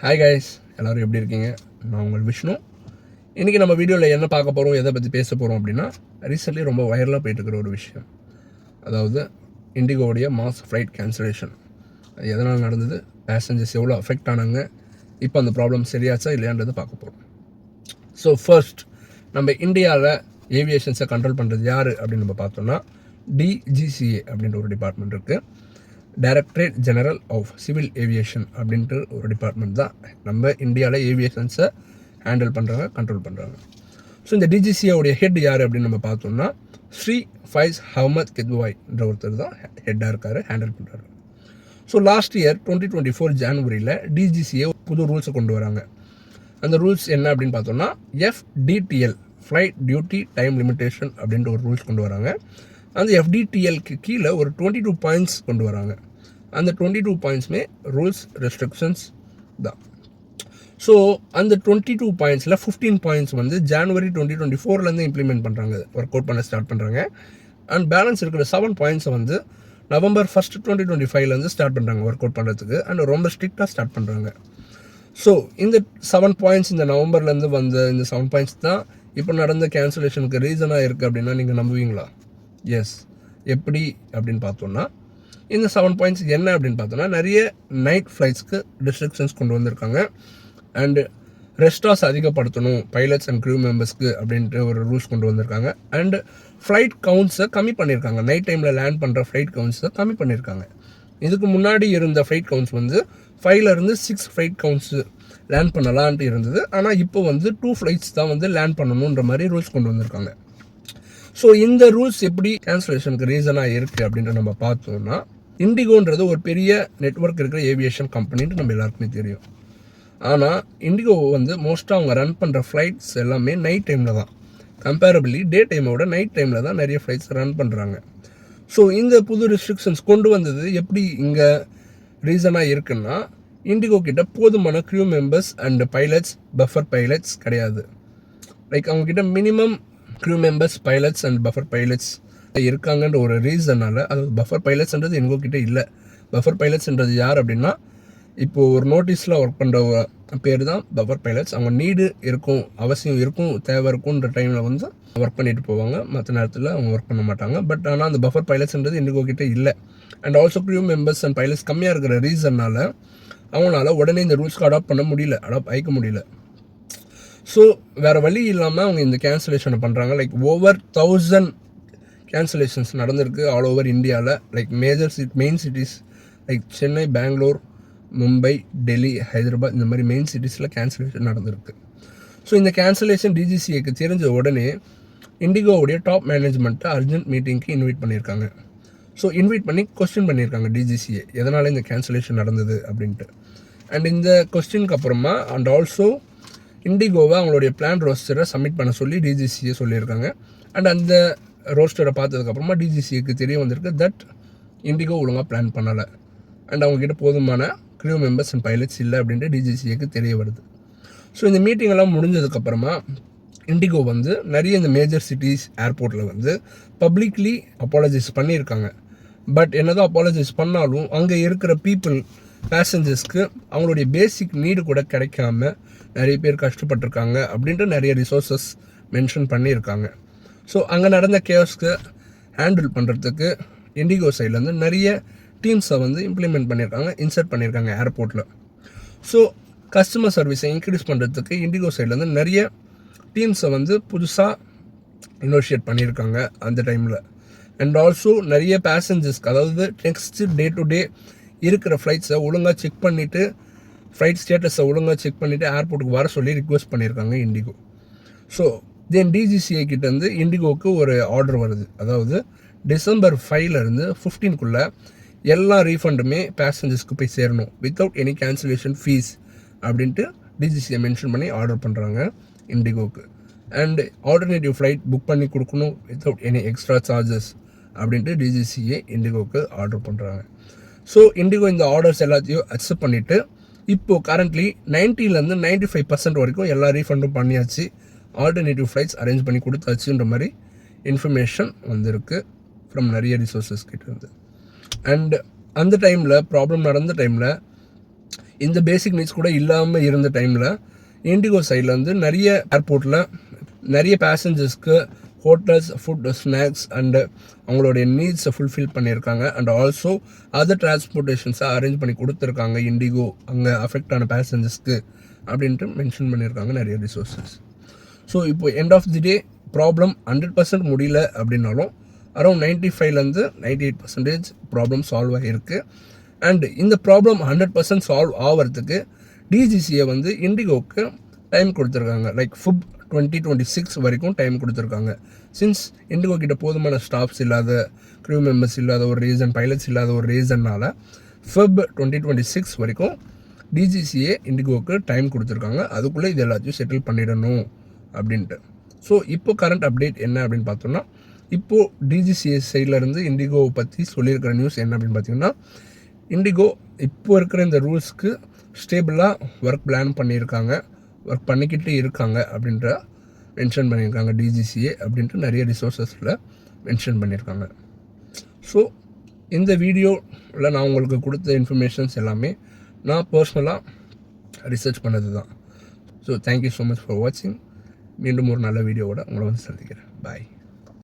Hi guys, எல்லோரும் எப்படி இருக்கீங்க? நான் உங்கள் விஷ்ணு. இன்றைக்கி நம்ம வீடியோவில் என்ன பார்க்க போகிறோம், எதை பற்றி பேச போகிறோம் அப்படின்னா, ரீசெண்ட்லி ரொம்ப வைரலாக போயிட்டுருக்கிற ஒரு விஷயம். அதாவது இண்டிகோவுடைய மாஸ் ஃப்ளைட் கேன்சலேஷன். அது எதனால் நடந்தது, பேசஞ்சர்ஸ் எவ்வளோ அஃபெக்ட் ஆனாங்க, இப்போ அந்த ப்ராப்ளம் சரியாச்சா இல்லையான்றது பார்க்க போகிறோம். ஸோ ஃபர்ஸ்ட், நம்ம இந்தியாவில் ஏவியேஷன்ஸை கண்ட்ரோல் பண்ணுறது யார் அப்படின்னு நம்ம பார்த்தோம்னா, டிஜிசிஏ அப்படின்ற ஒரு டிபார்ட்மெண்ட் இருக்குது. Directorate general of civil aviation அப்படின்ட்டு ஒரு டிபார்ட்மெண்ட் தான் நம்ம இந்தியாவில் ஏவியேஷன்ஸை ஹேண்டில் பண்ணுறாங்க, கண்ட்ரோல் பண்ணுறாங்க. ஸோ இந்த டிஜிசிஏவுடைய ஹெட் யார் அப்படின்னு நம்ம பார்த்தோம்னா, ஸ்ரீ ஃபைஸ் அஹமத் கித்வாய்ன்ற ஒருத்தர் தான் ஹெட்டாக இருக்கார், ஹேண்டில் பண்ணுறாரு. ஸோ லாஸ்ட் இயர் 2024 ஜனவரியில் டிஜிசிஏ புது ரூல்ஸை கொண்டு வராங்க. அந்த ரூல்ஸ் என்ன அப்படின்னு பார்த்தோம்னா, FDTL flight duty time limitation அப்படின்ற ஒரு ரூல்ஸ் கொண்டு வராங்க. அந்த FDTLக்கு கீழே ஒரு 22 பாயிண்ட்ஸ் கொண்டு வராங்க. அந்த 22 பாயிண்ட்ஸுமே ரூல்ஸ் ரெஸ்ட்ரிக்ஷன்ஸ் தான். ஸோ அந்த 22 பாயிண்ட்ஸில் 15 பாயிண்ட்ஸ் வந்து ஜனவரி 2024 இம்ப்ளிமெண்ட் பண்ணுறாங்க, ஒர்க் அவுட் பண்ண ஸ்டார்ட் பண்ணுறாங்க. அண்ட் பேலன்ஸ் இருக்கிற 7 பாயிண்ட்ஸை வந்து நவம்பர் 1, 2025 ஸ்டார்ட் பண்ணுறாங்க ஒர்க் அவுட் பண்ணுறதுக்கு. அண்ட் ரொம்ப ஸ்ட்ரிக்டாக ஸ்டார்ட் பண்ணுறாங்க. ஸோ இந்த 7 பாயிண்ட்ஸ் இந்த நவம்பர்லேருந்து வந்த இந்த 7 பாயிண்ட்ஸ் தான் இப்போ நடந்த கேன்சலேஷனுக்கு ரீசனாக இருக்குது அப்படின்னா நீங்கள் நம்புவீங்களா? எஸ். எப்படி அப்படின்னு பார்த்தோன்னா, இந்த 7 பாயிண்ட்ஸ் என்ன அப்படின்னு பார்த்தோன்னா, நிறைய நைட் ஃப்ளைட்ஸ்க்கு ரெஸ்ட்ரிக்ஷன்ஸ் கொண்டு வந்திருக்காங்க. அண்டு ரெஸ்டாஸ் அதிகப்படுத்தணும் பைலட்ஸ் அண்ட் க்ரூ மெம்பர்ஸ்க்கு அப்படின்ட்டு ஒரு ரூல்ஸ் கொண்டு வந்திருக்காங்க. அண்டு ஃப்ளைட் கவுண்ட்ஸை கம்மி பண்ணியிருக்காங்க. நைட் டைமில் லேண்ட் பண்ணுற ஃப்ளைட் கவுண்ட்ஸை கம்மி பண்ணியிருக்காங்க. இதுக்கு முன்னாடி இருந்த ஃப்ளைட் கவுண்ட்ஸ் வந்து 5லேருந்து 6 ஃப்ளைட் கவுண்ட்ஸு லேண்ட் பண்ணலான்ட்டு இருந்தது. ஆனால் இப்போ வந்து 2 ஃப்ளைட்ஸ் தான் வந்து லேண்ட் பண்ணணுன்ற மாதிரி ரூல்ஸ் கொண்டு வந்திருக்காங்க. ஸோ இந்த ரூல்ஸ் எப்படி கேன்சலேஷனுக்கு ரீசனாக இருக்குது அப்படின்ற நம்ம பார்த்தோம்னா, இண்டிகோன்றது ஒரு பெரிய நெட்வொர்க் இருக்கிற ஏவியேஷன் கம்பெனின்ட்டு நம்ம எல்லாருக்குமே தெரியும். ஆனால் இண்டிகோ வந்து மோஸ்ட்டாக அவங்க ரன் பண்ணுற ஃப்ளைட்ஸ் எல்லாமே நைட் டைமில் தான். கம்பேரபிளி டே டைமோட நைட் டைமில் தான் நிறைய ஃப்ளைட்ஸ் ரன் பண்ணுறாங்க. ஸோ இந்த புது ரெஸ்ட்ரிக்ஷன்ஸ் கொண்டு வந்தது எப்படி இங்கே ரீசனாக இருக்குன்னா, இண்டிகோ கிட்ட போதுமான crew members and pilots, buffer pilots கிடையாது. லைக் அவங்கக்கிட்ட minimum crew members, pilots and buffer pilots இருக்காங்கன்ற ஒரு ரீசனால், அதாவது பஃபர் பைலட்ஸ்ன்றது எங்ககிட்ட இல்லை. பஃபர் பைலட்ஸ்ன்றது யார் அப்படின்னா, இப்போது ஒரு நோட்டீஸில் ஒர்க் பண்ணுற பேர் தான் பஃபர் பைலட்ஸ். அவங்க நீடு இருக்கும், அவசியம் இருக்கும், தேவை இருக்குன்ற டைமில் வந்து ஒர்க் பண்ணிட்டு போவாங்க. மற்ற நேரத்தில் அவங்க ஒர்க் பண்ண மாட்டாங்க. பட் ஆனால் அந்த பஃபர் பைலட்ஸ்ன்றது இண்டிகோ கிட்டே இல்லை. And also crew members and pilots கம்மியாக இருக்கிற ரீசன்னால் அவங்களால உடனே இந்த ரூல்ஸ்க்கு அடாப்ட் பண்ண முடியல, அடாப்ட் ஆகிக்க முடியல. ஸோ வேறு வழி இல்லாமல் அவங்க இந்த கேன்சலேஷனை பண்ணுறாங்க. லைக் ஓவர் 1000 கேன்சலேஷன்ஸ் நடந்திருக்கு ஆல் ஓவர் இந்தியாவில். Like major main cities like Chennai, Bangalore, Mumbai, Delhi, Hyderabad, இந்த மாதிரி மெயின் சிட்டிஸில் கேன்சலேஷன் நடந்திருக்கு. ஸோ இந்த கேன்சலேஷன் டிஜிசிஏக்கு தெரிஞ்ச உடனே இண்டிகோவுடைய டாப் மேனேஜ்மெண்ட்டை அர்ஜென்ட் மீட்டிங்க்கு இன்வைட் பண்ணியிருக்காங்க. ஸோ இன்வைட் பண்ணி கொஸ்டின் பண்ணியிருக்காங்க டிஜிசிஏ, எதனால் இந்த கேன்சலேஷன் நடந்தது அப்படின்ட்டு. அண்ட் இந்த கொஸ்டினுக்கு அப்புறமா அண்ட் ஆல்சோ இண்டிகோவை அவங்களுடைய பிளான் ரோஸ்டரை சப்மிட் பண்ண சொல்லி டிஜிசிஏ சொல்லியிருக்காங்க. அண்ட் அந்த ரோஸ்டரை பார்த்ததுக்கப்புறமா டிஜிசிஏக்கு தெரிய வந்திருக்கு தட் இண்டிகோ ஒழுங்காக பிளான் பண்ணலை அண்ட் அவங்கக்கிட்ட போதுமான க்ரூ மெம்பர்ஸ் அண்ட் பைலட்ஸ் இல்லை அப்படின்ட்டு டிஜிசிஏக்கு தெரிய வருது. ஸோ இந்த மீட்டிங்கெல்லாம் முடிஞ்சதுக்கப்புறமா இண்டிகோ வந்து நிறைய இந்த மேஜர் சிட்டிஸ் ஏர்போர்ட்டில் வந்து பப்ளிக்லி அப்பாலஜைஸ் பண்ணியிருக்காங்க. பட் என்னதான் அப்பாலஜைஸ் பண்ணாலும் அங்கே இருக்கிற பீப்புள், பேசஞ்சர்ஸ்க்கு அவங்களுடைய பேசிக் நீடு கூட கிடைக்காம நிறைய பேர் கஷ்டப்பட்டிருக்காங்க அப்படின்ட்டு நிறைய ரிசோர்ஸஸ் மென்ஷன் பண்ணியிருக்காங்க. ஸோ அங்கே நடந்த கேஸ்க்கு ஹேண்டில் பண்ணுறதுக்கு இண்டிகோ சைட்லேருந்து நிறைய டீம்ஸை வந்து இம்ப்ளிமெண்ட் பண்ணியிருக்காங்க, இன்சர்ட் பண்ணியிருக்காங்க ஏர்போர்ட்டில். ஸோ கஸ்டமர் சர்வீஸை இன்க்ரீஸ் பண்ணுறதுக்கு இண்டிகோ சைட்லேருந்து நிறைய டீம்ஸை வந்து புதுசாக இனோஷியேட் பண்ணியிருக்காங்க அந்த டைமில். அண்ட் ஆல்சோ நிறைய பேசஞ்சர்ஸ்க்கு, அதாவது நெக்ஸ்ட் டே டு டே இருக்கிற ஃப்ளைட்ஸை ஒழுங்காக செக் பண்ணிவிட்டு, ஃப்ளைட் ஸ்டேட்டஸை ஒழுங்காக செக் பண்ணிவிட்டு ஏர்போர்ட்டுக்கு வர சொல்லி ரிக்வெஸ்ட் பண்ணியிருக்காங்க இண்டிகோ. ஸோ தென் டிஜிசிஏ கிட்டேருந்து இண்டிகோவுக்கு ஒரு ஆர்டர் வருது. அதாவது December 5 15 எல்லா ரீஃபண்டுமே பேசஞ்சர்ஸ்க்கு போய் சேரணும் வித்தவுட் எனி கேன்சலேஷன் ஃபீஸ் அப்படின்ட்டு டிஜிசிஏ மென்ஷன் பண்ணி ஆர்டர் பண்ணுறாங்க இண்டிகோவுக்கு. அண்ட் ஆல்டர்னேட்டிவ் ஃப்ளைட் புக் பண்ணி கொடுக்கணும் வித்தவுட் எனி எக்ஸ்ட்ரா சார்ஜஸ் அப்படின்ட்டு டிஜிசிஏ இண்டிகோவுக்கு ஆர்டர் பண்ணுறாங்க. ஸோ இண்டிகோ இந்த ஆர்டர்ஸ் எல்லாத்தையும் அக்செப்ட் பண்ணிவிட்டு இப்போது கரண்ட்லி 90% 95% வரைக்கும் எல்லா ரீஃபண்டும் பண்ணியாச்சு, ஆல்டர்னேட்டிவ் ஃப்ளைட்ஸ் அரேஞ்ச் பண்ணி கொடுத்தாச்சுன்ற மாதிரி இன்ஃபர்மேஷன் வந்திருக்கு ஃப்ரம் நிறைய ரிசோர்ஸஸ் கிட்டேருந்து. அண்ட் அந்த டைமில் ப்ராப்ளம் நடந்த டைமில் இந்த பேசிக் நீட்ஸ் கூட இல்லாமல் இருந்த டைமில் இண்டிகோ சைடில் வந்து நிறைய ஏர்போர்ட்டில் நிறைய பேசஞ்சர்ஸ்க்கு ஹோட்டல்ஸ், ஃபுட், ஸ்நாக்ஸ் அண்டு அவங்களுடைய நீட்ஸை ஃபுல்ஃபில் பண்ணியிருக்காங்க. அண்ட் ஆல்சோ அதர் டிரான்ஸ்போர்ட்டேஷன்ஸை அரேஞ்ச் பண்ணி கொடுத்துருக்காங்க இண்டிகோ அங்கே அஃபெக்ட் ஆன பேசஞ்சர்ஸ்க்கு அப்படின்ட்டு மென்ஷன் பண்ணியிருக்காங்க நிறைய ரிசோர்ஸஸ். ஸோ இப்போ end of the day problem 100% முடியல அப்படின்னாலும் அரௌண்ட் 95லேருந்து 98% ப்ராப்ளம் சால்வ் ஆகிருக்கு. அண்ட் இந்த ப்ராப்ளம் 100% சால்வ் ஆகிறதுக்கு டிஜிசியை வந்து இண்டிகோவுக்கு டைம் கொடுத்துருக்காங்க. லைக் FEB 2026 வரைக்கும் டைம் கொடுத்துருக்காங்க. சின்ஸ் இண்டிகோ கிட்ட போதுமான ஸ்டாஃப்ஸ் இல்லாத, க்ரூ மெம்பர்ஸ் இல்லாத ஒரு ரீசன், பைலட்ஸ் இல்லாத ஒரு ரீசன்னால் FEB 2026 வரைக்கும் டிஜிசிஏ இண்டிகோவுக்கு டைம் கொடுத்துருக்காங்க. அதுக்குள்ளே இது எல்லாத்தையும் செட்டில் பண்ணிடணும் அப்படின்ட்டு. ஸோ இப்போ கரண்ட் அப்டேட் என்ன அப்படின்னு பார்த்தோம்னா, இப்போது டிஜிசிஏ சைட்லேருந்து இண்டிகோவை பற்றி சொல்லியிருக்கிற நியூஸ் என்ன அப்படின்னு பார்த்தீங்கன்னா, இண்டிகோ இப்போ இருக்கிற இந்த ரூல்ஸ்க்கு ஸ்டேபிளாக ஒர்க் பிளான் பண்ணியிருக்காங்க, ஒர்க் பண்ணிக்கிட்டு இருக்காங்க அப்படின்ற மென்ஷன் பண்ணியிருக்காங்க டிஜிசிஏ அப்படின்ட்டு நிறைய ரிசோர்ஸஸில் மென்ஷன் பண்ணியிருக்காங்க. ஸோ இந்த வீடியோவில் நான் உங்களுக்கு கொடுத்த இன்ஃபர்மேஷன்ஸ் எல்லாமே நான் பர்சனலாக ரிசர்ச் பண்ணது தான். So thank you so much for வாட்சிங். மீண்டும் ஒரு நல்ல வீடியோவோட உங்களை வந்து சந்திக்கிறேன். பாய்.